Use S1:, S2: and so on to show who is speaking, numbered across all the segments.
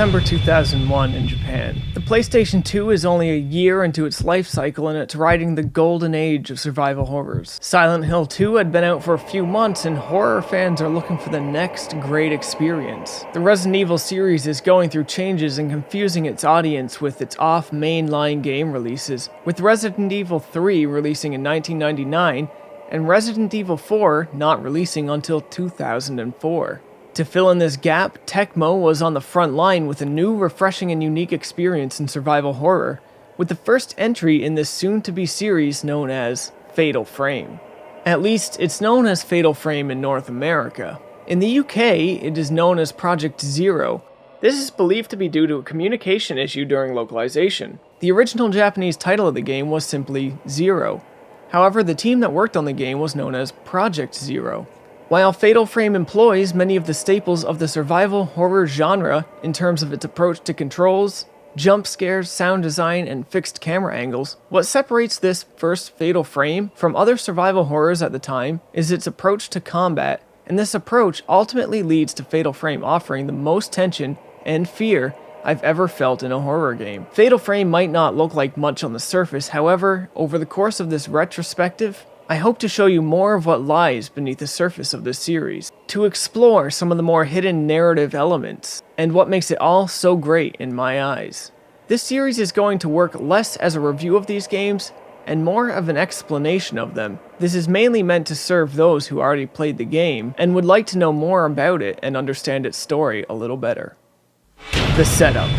S1: December 2001 in Japan. The PlayStation 2 is only a year into its life cycle and it's riding the golden age of survival horrors. Silent Hill 2 had been out for a few months and horror fans are looking for the next great experience. The Resident Evil series is going through changes and confusing its audience with its off-mainline game releases, with Resident Evil 3 releasing in 1999 and Resident Evil 4 not releasing until 2004. To fill in this gap, Tecmo was on the front line with a new, refreshing and unique experience in survival horror, with the first entry in this soon-to-be series known as Fatal Frame. At least, it's known as Fatal Frame in North America. In the UK, it is known as Project Zero. This is believed to be due to a communication issue during localization. The original Japanese title of the game was simply Zero. However, the team that worked on the game was known as Project Zero. While Fatal Frame employs many of the staples of the survival horror genre in terms of its approach to controls, jump scares, sound design, and fixed camera angles, what separates this first Fatal Frame from other survival horrors at the time is its approach to combat, and this approach ultimately leads to Fatal Frame offering the most tension and fear I've ever felt in a horror game. Fatal Frame might not look like much on the surface, however, over the course of this retrospective, I hope to show you more of what lies beneath the surface of this series, to explore some of the more hidden narrative elements, and what makes it all so great in my eyes. This series is going to work less as a review of these games, and more of an explanation of them. This is mainly meant to serve those who already played the game, and would like to know more about it and understand its story a little better. The setup.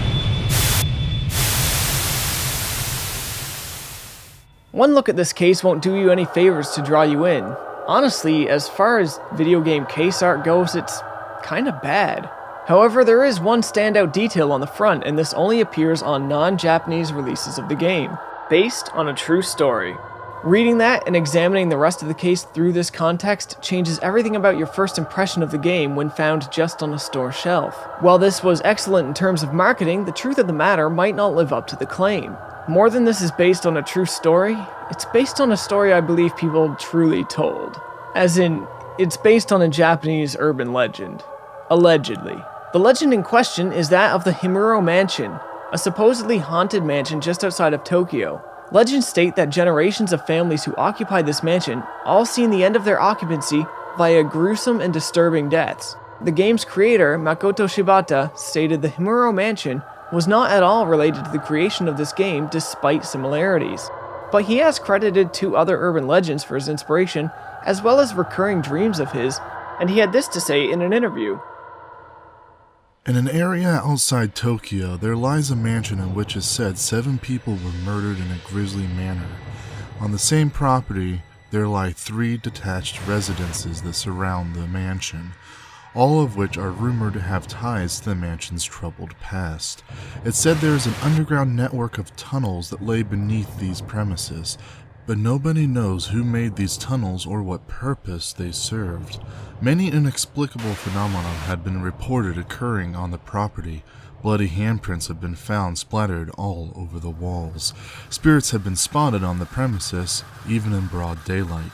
S1: One look at this case won't do you any favors to draw you in. Honestly, as far as video game case art goes, it's kinda bad. However, there is one standout detail on the front, and this only appears on non-Japanese releases of the game, based on a true story. Reading that and examining the rest of the case through this context changes everything about your first impression of the game when found just on a store shelf. While this was excellent in terms of marketing, the truth of the matter might not live up to the claim. More than this is based on a true story, it's based on a story I believe people truly told. As in, it's based on a Japanese urban legend. Allegedly. The legend in question is that of the Himuro Mansion, a supposedly haunted mansion just outside of Tokyo. Legends state that generations of families who occupied this mansion all seen the end of their occupancy via gruesome and disturbing deaths. The game's creator, Makoto Shibata, stated the Himuro Mansion was not at all related to the creation of this game despite similarities. But he has credited two other urban legends for his inspiration, as well as recurring dreams of his, and he had this to say in an interview.
S2: In an area outside Tokyo, there lies a mansion in which is said 7 people were murdered in a grisly manner. On the same property, there lie 3 detached residences that surround the mansion, all of which are rumored to have ties to the mansion's troubled past. It's said there is an underground network of tunnels that lay beneath these premises, but nobody knows who made these tunnels or what purpose they served. Many inexplicable phenomena had been reported occurring on the property. Bloody handprints have been found splattered all over the walls. Spirits have been spotted on the premises, even in broad daylight.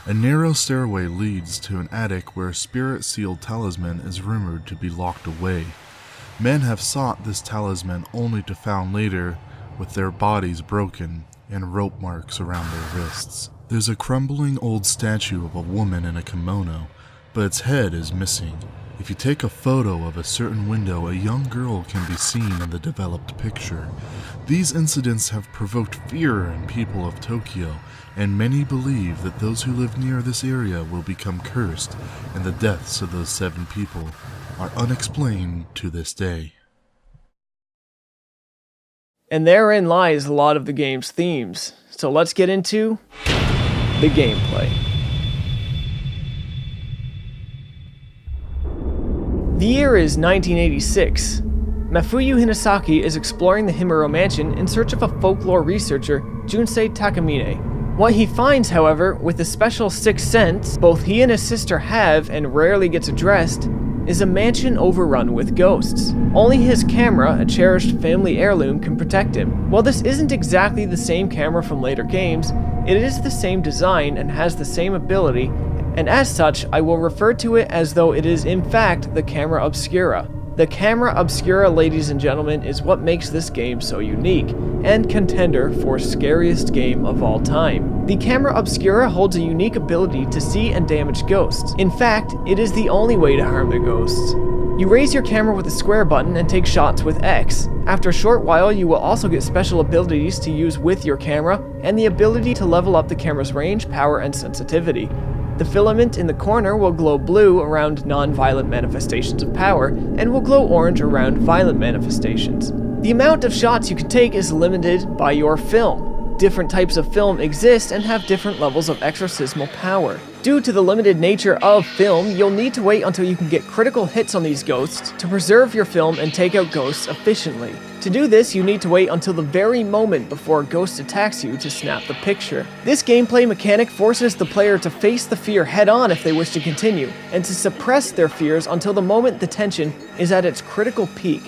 S2: A narrow stairway leads to an attic where a spirit-sealed talisman is rumored to be locked away. Men have sought this talisman only to found later with their bodies broken and rope marks around their wrists. There's a crumbling old statue of a woman in a kimono, but its head is missing. If you take a photo of a certain window, a young girl can be seen in the developed picture. These incidents have provoked fear in people of Tokyo, and many believe that those who live near this area will become cursed, and the deaths of those 7 people are unexplained to this day.
S1: And therein lies a lot of the game's themes. So let's get into the gameplay. The year is 1986. Mafuyu Hinasaki is exploring the Himuro Mansion in search of a folklore researcher, Junsei Takamine. What he finds, however, with a special sixth sense both he and his sister have and rarely gets addressed, is a mansion overrun with ghosts. Only his camera, a cherished family heirloom, can protect him. While this isn't exactly the same camera from later games, it is the same design and has the same ability, and as such, I will refer to it as though it is in fact the camera obscura. The camera obscura, ladies and gentlemen, is what makes this game so unique, and contender for scariest game of all time. The camera obscura holds a unique ability to see and damage ghosts. In fact, it is the only way to harm the ghosts. You raise your camera with the square button and take shots with X. After a short while, you will also get special abilities to use with your camera, and the ability to level up the camera's range, power, and sensitivity. The filament in the corner will glow blue around non-violent manifestations of power, and will glow orange around violent manifestations. The amount of shots you can take is limited by your film. Different types of film exist and have different levels of exorcismal power. Due to the limited nature of film, you'll need to wait until you can get critical hits on these ghosts to preserve your film and take out ghosts efficiently. To do this, you need to wait until the very moment before a ghost attacks you to snap the picture. This gameplay mechanic forces the player to face the fear head-on if they wish to continue, and to suppress their fears until the moment the tension is at its critical peak.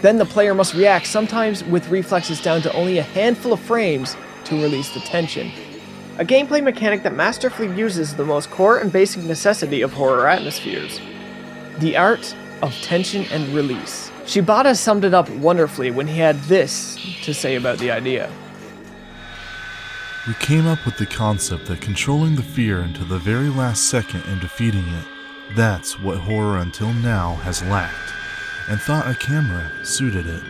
S1: Then the player must react, sometimes with reflexes down to only a handful of frames, to release the tension. A gameplay mechanic that masterfully uses the most core and basic necessity of horror atmospheres: the art of tension and release. Shibata summed it up wonderfully when he had this to say about the idea.
S2: We came up with the concept that controlling the fear until the very last second and defeating it, that's what horror until now has lacked, and thought a camera suited it.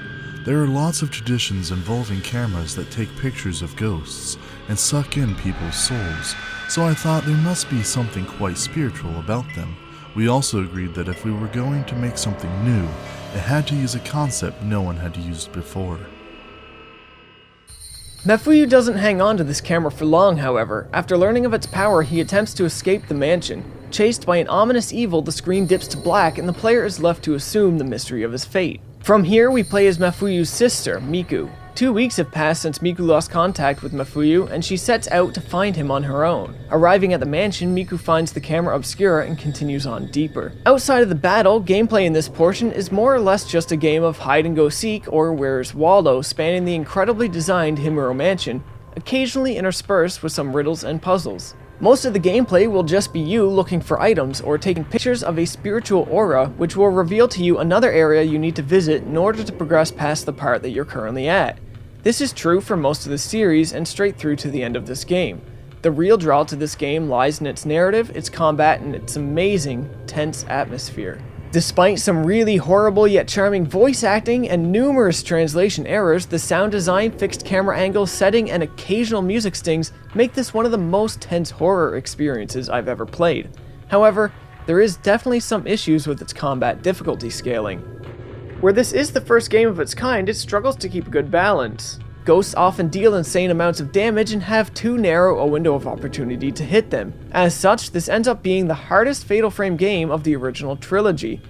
S2: There are lots of traditions involving cameras that take pictures of ghosts and suck in people's souls, so I thought there must be something quite spiritual about them. We also agreed that if we were going to make something new, it had to use a concept no one had used before.
S1: Mafuyu doesn't hang on to this camera for long, however. After learning of its power, he attempts to escape the mansion. Chased by an ominous evil, the screen dips to black and the player is left to assume the mystery of his fate. From here, we play as Mafuyu's sister, Miku. 2 weeks have passed since Miku lost contact with Mafuyu, and she sets out to find him on her own. Arriving at the mansion, Miku finds the camera obscura and continues on deeper. Outside of the battle, gameplay in this portion is more or less just a game of hide-and-go-seek or Where's Waldo, spanning the incredibly designed Himuro Mansion, occasionally interspersed with some riddles and puzzles. Most of the gameplay will just be you looking for items or taking pictures of a spiritual aura, which will reveal to you another area you need to visit in order to progress past the part that you're currently at. This is true for most of the series and straight through to the end of this game. The real draw to this game lies in its narrative, its combat, and its amazing, tense atmosphere. Despite some really horrible yet charming voice acting and numerous translation errors, the sound design, fixed camera angles, setting, and occasional music stings make this one of the most tense horror experiences I've ever played. However, there is definitely some issues with its combat difficulty scaling. Where this is the first game of its kind, it struggles to keep a good balance. Ghosts often deal insane amounts of damage and have too narrow a window of opportunity to hit them. As such, this ends up being the hardest Fatal Frame game of the original trilogy.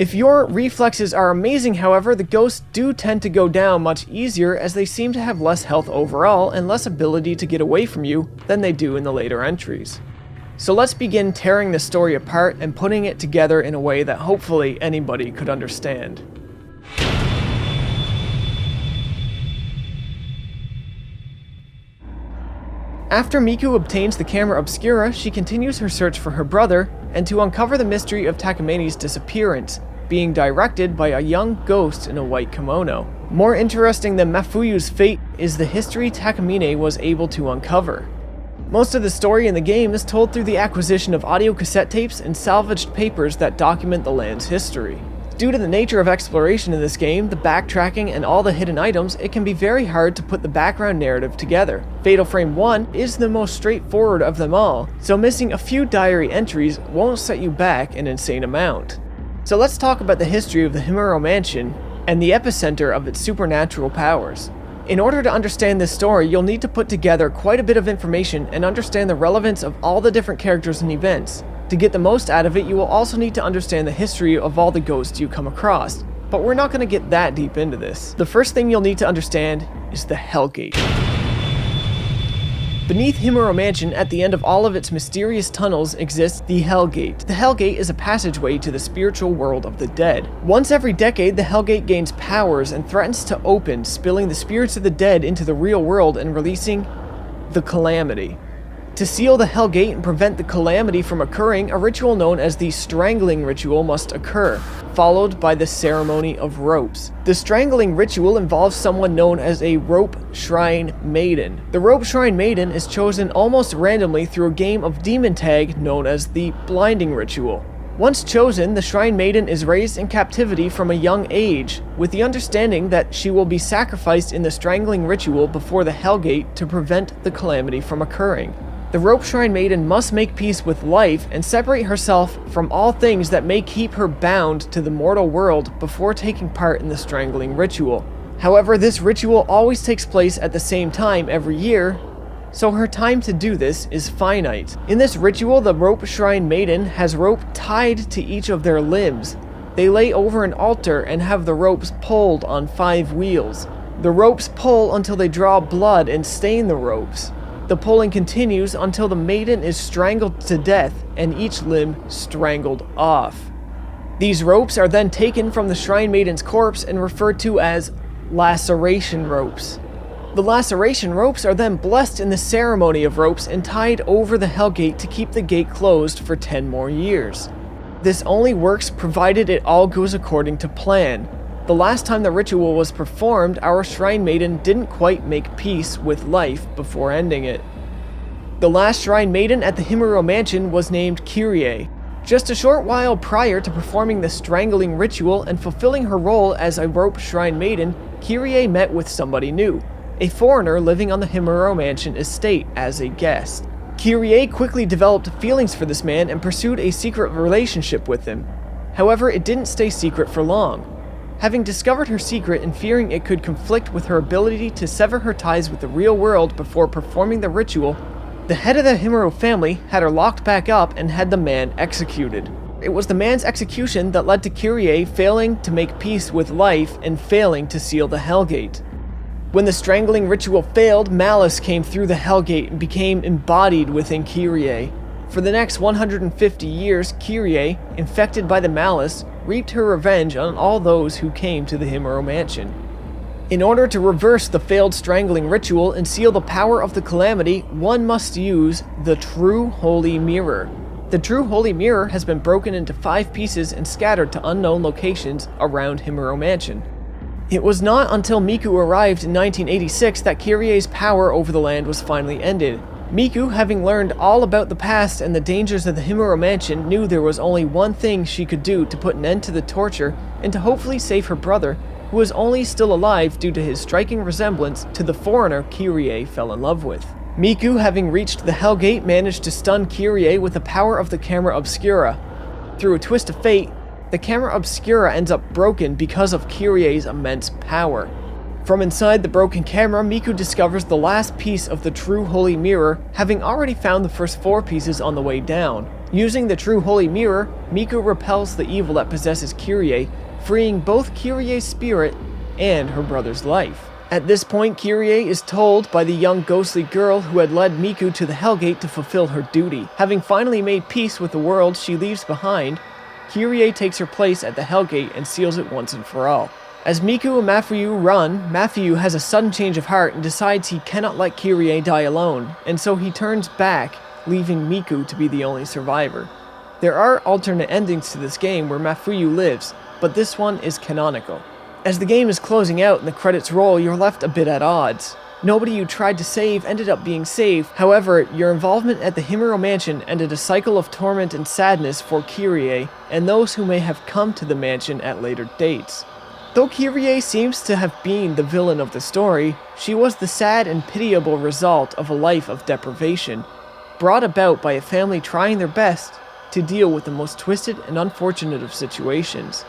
S1: If your reflexes are amazing, however, the ghosts do tend to go down much easier as they seem to have less health overall and less ability to get away from you than they do in the later entries. So let's begin tearing the story apart and putting it together in a way that hopefully anybody could understand. After Miku obtains the camera obscura, she continues her search for her brother, and to uncover the mystery of Takamani's disappearance, being directed by a young ghost in a white kimono. More interesting than Mafuyu's fate is the history Takamine was able to uncover. Most of the story in the game is told through the acquisition of audio cassette tapes and salvaged papers that document the land's history. Due to the nature of exploration in this game, the backtracking, and all the hidden items, it can be very hard to put the background narrative together. Fatal Frame 1 is the most straightforward of them all, so missing a few diary entries won't set you back an insane amount. So let's talk about the history of the Himuro Mansion and the epicenter of its supernatural powers. In order to understand this story, you'll need to put together quite a bit of information and understand the relevance of all the different characters and events. To get the most out of it, you will also need to understand the history of all the ghosts you come across. But we're not going to get that deep into this. The first thing you'll need to understand is the Hellgate. Beneath Himuro Mansion, at the end of all of its mysterious tunnels, exists the Hellgate. The Hellgate is a passageway to the spiritual world of the dead. Once every decade, the Hellgate gains powers and threatens to open, spilling the spirits of the dead into the real world and releasing the Calamity. To seal the Hellgate and prevent the calamity from occurring, a ritual known as the Strangling Ritual must occur, followed by the Ceremony of Ropes. The Strangling Ritual involves someone known as a Rope Shrine Maiden. The Rope Shrine Maiden is chosen almost randomly through a game of demon tag known as the Blinding Ritual. Once chosen, the Shrine Maiden is raised in captivity from a young age, with the understanding that she will be sacrificed in the Strangling Ritual before the Hellgate to prevent the calamity from occurring. The Rope Shrine Maiden must make peace with life and separate herself from all things that may keep her bound to the mortal world before taking part in the Strangling Ritual. However, this ritual always takes place at the same time every year, so her time to do this is finite. In this ritual, the Rope Shrine Maiden has rope tied to each of their limbs. They lay over an altar and have the ropes pulled on 5 wheels. The ropes pull until they draw blood and stain the ropes. The pulling continues until the maiden is strangled to death and each limb strangled off. These ropes are then taken from the Shrine Maiden's corpse and referred to as laceration ropes. The laceration ropes are then blessed in the Ceremony of Ropes and tied over the Hellgate to keep the gate closed for 10 more years. This only works provided it all goes according to plan. The last time the ritual was performed, our Shrine Maiden didn't quite make peace with life before ending it. The last Shrine Maiden at the Himuro Mansion was named Kyrie. Just a short while prior to performing the Strangling Ritual and fulfilling her role as a Rope Shrine Maiden, Kyrie met with somebody new, a foreigner living on the Himuro Mansion estate as a guest. Kyrie quickly developed feelings for this man and pursued a secret relationship with him. However, it didn't stay secret for long. Having discovered her secret and fearing it could conflict with her ability to sever her ties with the real world before performing the ritual, the head of the Himuro family had her locked back up and had the man executed. It was the man's execution that led to Kyrie failing to make peace with life and failing to seal the Hellgate. When the Strangling Ritual failed, malice came through the Hellgate and became embodied within Kyrie. For the next 150 years, Kyrie, infected by the malice, reaped her revenge on all those who came to the Himuro Mansion. In order to reverse the failed Strangling Ritual and seal the power of the calamity, one must use the True Holy Mirror. The True Holy Mirror has been broken into 5 pieces and scattered to unknown locations around Himuro Mansion. It was not until Miku arrived in 1986 that Kyrie's power over the land was finally ended. Miku, having learned all about the past and the dangers of the Himuro Mansion, knew there was only one thing she could do to put an end to the torture and to hopefully save her brother, who was only still alive due to his striking resemblance to the foreigner Kyrie fell in love with. Miku, having reached the Hellgate, managed to stun Kyrie with the power of the Camera Obscura. Through a twist of fate, the Camera Obscura ends up broken because of Kyrie's immense power. From inside the broken camera, Miku discovers the last piece of the True Holy Mirror, having already found the first 4 pieces on the way down. Using the True Holy Mirror, Miku repels the evil that possesses Kyrie, freeing both Kyrie's spirit and her brother's life. At this point, Kyrie is told by the young ghostly girl who had led Miku to the Hellgate to fulfill her duty. Having finally made peace with the world she leaves behind, Kyrie takes her place at the Hellgate and seals it once and for all. As Miku and Mafuyu run, Mafuyu has a sudden change of heart and decides he cannot let Kyrie die alone, and so he turns back, leaving Miku to be the only survivor. There are alternate endings to this game where Mafuyu lives, but this one is canonical. As the game is closing out and the credits roll, you're left a bit at odds. Nobody you tried to save ended up being saved, however, your involvement at the Himuro Mansion ended a cycle of torment and sadness for Kyrie and those who may have come to the mansion at later dates. Though Kyrie seems to have been the villain of the story, she was the sad and pitiable result of a life of deprivation, brought about by a family trying their best to deal with the most twisted and unfortunate of situations.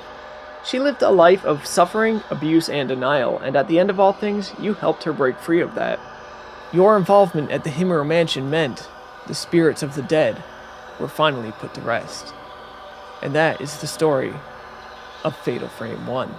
S1: She lived a life of suffering, abuse, and denial, and at the end of all things, you helped her break free of that. Your involvement at the Himuro Mansion meant the spirits of the dead were finally put to rest. And that is the story of Fatal Frame 1.